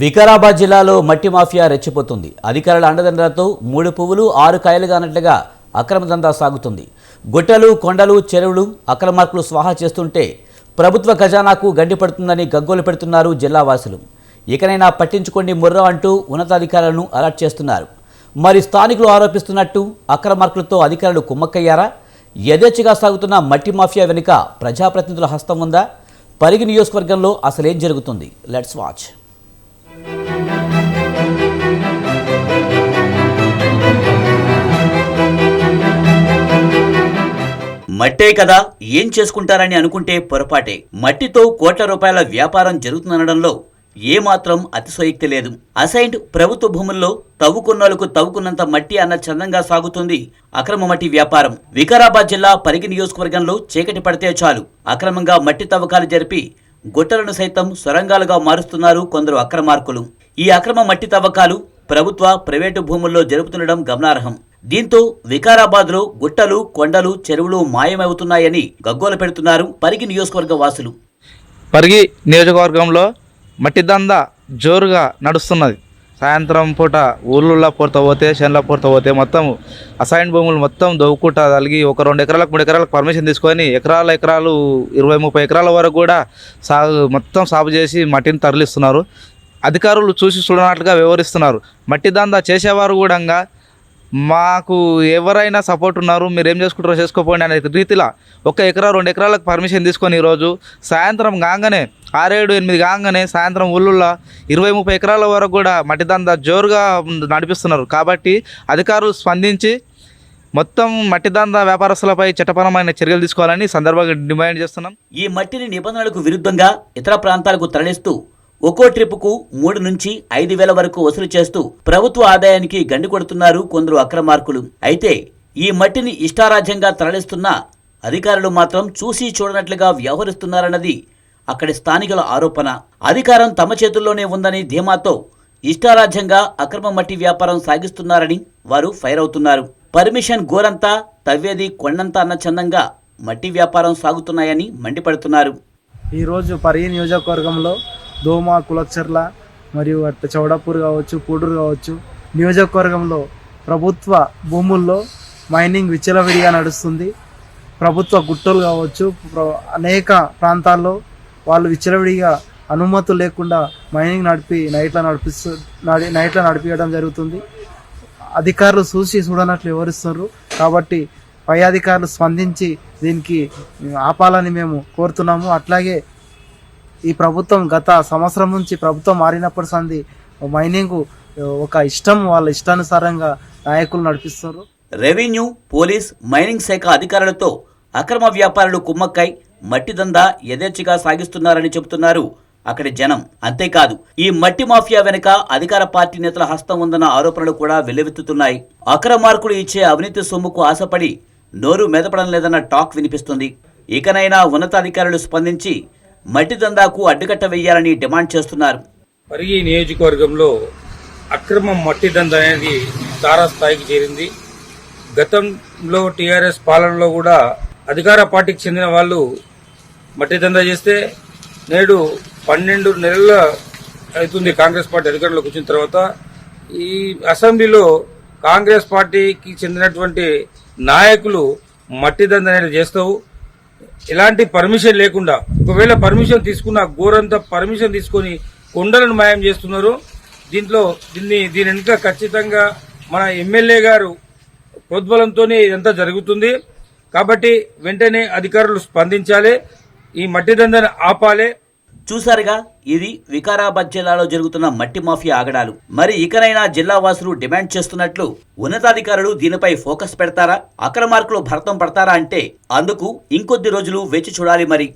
వికారాబాద్ జిల్లాలో మట్టి మాఫియా రెచ్చిపోతుంది. అధికారుల అండదండలతో 3 పువ్వులు 6 కాయలుగా అన్నట్లుగా అక్రమ దందా సాగుతుంది. గుట్టలు, కొండలు, చెరువులు అక్రమార్కులు స్వాహా చేస్తుంటే ప్రభుత్వ ఖజానాకు గండిపడుతుందని గగ్గోలు పెడుతున్నారు జిల్లావాసులు. ఇకనైనా పట్టించుకోండి ముర్రా అంటూ ఉన్నతాధికారులను అలర్ట్ చేస్తున్నారు. మరి స్థానికులు ఆరోపిస్తున్నట్టు అక్రమార్కులతో అధికారులు కుమ్మక్కయ్యారా? యథేచ్ఛగా సాగుతున్న మట్టి మాఫియా వెనుక ప్రజాప్రతినిధుల హస్తం ఉందా? పరిగి నియోజకవర్గంలో అసలేం జరుగుతుంది? Let's watch. మట్టే కదా, ఏం చేసుకుంటారని అనుకుంటే పొరపాటే. మట్టితో కోట్ల రూపాయల వ్యాపారం జరుగుతుందనడంలో ఏమాత్రం అతిశయోక్తి లేదు. అసైన్డ్ ప్రభుత్వ భూముల్లో తవ్వుకున్నోళ్లకు తవ్వుకున్నంత మట్టి అన్న చందంగా సాగుతుంది అక్రమ మట్టి వ్యాపారం. వికారాబాద్ జిల్లా పరిగి నియోజకవర్గంలో చీకటి పడితే చాలు అక్రమంగా మట్టి తవ్వకాలు జరిపి గుట్టలను సైతం సొరంగాలుగా మారుస్తున్నారు కొందరు అక్రమార్కులు. ఈ అక్రమ మట్టి తవ్వకాలు ప్రభుత్వ, ప్రైవేటు భూముల్లో జరుపుతుండడం గమనార్హం. దీంతో వికారాబాద్లో గుట్టలు, కొండలు, చెరువులు మాయమవుతున్నాయని గగ్గోలు పెడుతున్నారు పరిగి నియోజకవర్గ వాసులు. పరిగి నియోజకవర్గంలో మట్టి దందా జోరుగా నడుస్తున్నది. సాయంత్రం పూట ఊళ్ళో పోతా పోతే, చేనుల పోతా పోతే మొత్తం అసైన్ భూములు మొత్తం దవ్వుకుంటా కలిగి 1-2 ఎకరాలకు 3 ఎకరాలకు పర్మిషన్ తీసుకొని ఎకరాలు 20-30 ఎకరాల వరకు కూడా మొత్తం సాగు చేసి మట్టిని తరలిస్తున్నారు. అధికారులు చూసి చూడనట్లుగా వ్యవహరిస్తున్నారు. మట్టి దందా చేసేవారు కూడా మాకు ఎవరైనా సపోర్ట్ ఉన్నారు, మీరు ఏం చేసుకుంటారో చేసుకోపోండి అనే రీతిలో 1 ఎకరా 2 ఎకరాలకు పర్మిషన్ తీసుకొని ఈరోజు సాయంత్రం కాగానే 6-7-8 కాగానే సాయంత్రం ఊళ్ళో 20-30 ఎకరాల వరకు కూడా మట్టి దందా జోరుగా నడిపిస్తున్నారు. కాబట్టి అధికారులు స్పందించి మొత్తం మట్టి దందా వ్యాపారస్తులపై చట్టపరమైన చర్యలు తీసుకోవాలని సందర్భంగా డిమాండ్ చేస్తున్నాం. ఈ మట్టిని నిబంధనలకు విరుద్ధంగా ఇతర ప్రాంతాలకు తరలిస్తూ ఒక్కో ట్రిప్పుకు 3 నుంచి 5 వేల వరకు వసూలు చేస్తూ ప్రభుత్వ ఆదాయానికి గండి కొడుతున్నారు కొందరు అక్రమార్కులు. అయితే ఈ మట్టిని ఇష్టారాజ్యంగా తరలిస్తున్న అధికారులు మాత్రం చూసి చూడనట్లుగా వ్యవహరిస్తున్నారన్నది అక్కడి స్థానికుల ఆరోపణ. అధికారం తమ చేతుల్లోనే ఉందని ధీమాతో ఇష్టారాజ్యంగా అక్రమ మట్టి వ్యాపారం సాగిస్తున్నారని వారు ఫైర్ అవుతున్నారు. పర్మిషన్ గోరంతా, తవ్వేది కొండంతా అన్న చందంగా మట్టి వ్యాపారం సాగుతున్నాయని మండిపడుతున్నారు. ఈరోజు పరిగి నియోజకవర్గంలో దోమ, కులచర్ల మరియు అట్లా చౌడాపూర్ కావచ్చు, పూడూరు కావచ్చు నియోజకవర్గంలో ప్రభుత్వ భూముల్లో మైనింగ్ విచ్చలవిడిగా నడుస్తుంది. ప్రభుత్వ గుట్టలు కావచ్చు, అనేక ప్రాంతాల్లో వాళ్ళు విచ్చలవిడిగా అనుమతులు లేకుండా మైనింగ్ నైట్లో నడిపించడం జరుగుతుంది. అధికారులు చూసి చూడనట్లు వివరిస్తున్నారు. కాబట్టి పై అధికారులు స్పందించి దీనికి ఆపాలని మేము కోరుతున్నాము. అట్లాగే ఈ ప్రభుత్వం గత సంవత్సరం నుంచి ప్రభుత్వం మారినప్పటి సంది మైనింగ్ ఒక ఇష్టం, వాళ్ళ ఇష్టానుసారంగా నాయకులు నడిపిస్తారు. రెవెన్యూ, పోలీస్, మైనింగ్ శాఖ అధికారులతో అక్రమ వ్యాపారులు కుమ్మక్కై మట్టి దందా యథేచ్ఛగా సాగిస్తున్నారని చెబుతున్నారు అక్కడి జనం. అంతేకాదు ఈ మట్టి మాఫియా వెనుక అధికార పార్టీ నేతల హస్తం ఉందన్న ఆరోపణలు కూడా వెల్లువెత్తుతున్నాయి. అక్రమార్కులు ఇచ్చే అవినీతి సొమ్ముకు ఆశపడి నోరు మెదపడం లేదన్న టాక్ వినిపిస్తుంది. ఇకనైనా ఉన్నతాధికారులు స్పందించి మట్టి దందాకు అడ్డుకట్ట వేయాలని డిమాండ్ చేస్తున్నారు. పరిగి నియోజకవర్గంలో అక్రమ మట్టి దందా అనేది తారాస్థాయికి చేరింది. గతంలో టీఆర్ఎస్ పాలనలో కూడా అధికార పార్టీకి చెందిన వాళ్ళు మట్టి దందా చేస్తే నేడు 12 నెలల అవుతుంది కాంగ్రెస్ పార్టీ అధికారంలోకి వచ్చిన తర్వాత. ఈ అసెంబ్లీలో కాంగ్రెస్ పార్టీకి చెందినటువంటి నాయకులు మట్టి దందా అనేది చేస్తావు, ఎలాంటి పర్మిషన్ లేకుండా, ఒకవేళ పర్మిషన్ తీసుకున్న గోరంతా పర్మిషన్ తీసుకొని కొండలను మాయం చేస్తున్నారు. దీని వెనుక ఖచ్చితంగా మన ఎమ్మెల్యే గారు ప్రోద్బలంతోనే ఇదంతా జరుగుతుంది. కాబట్టి వెంటనే అధికారులు స్పందించాలి, ఈ మట్టి దందాన్ని ఆపాలి. చూసారుగా, ఇది వికారాబాద్ జిల్లాలో జరుగుతున్న మట్టి మాఫియా ఆగడాలు. మరి ఇకనైనా జిల్లా వాసులు డిమాండ్ చేస్తున్నట్లు ఉన్నతాధికారులు దీనిపై ఫోకస్ పెడతారా, అక్రమార్కులు భరతం పడతారా అంటే అందుకు ఇంకొద్ది రోజులు వేచి చూడాలి మరి.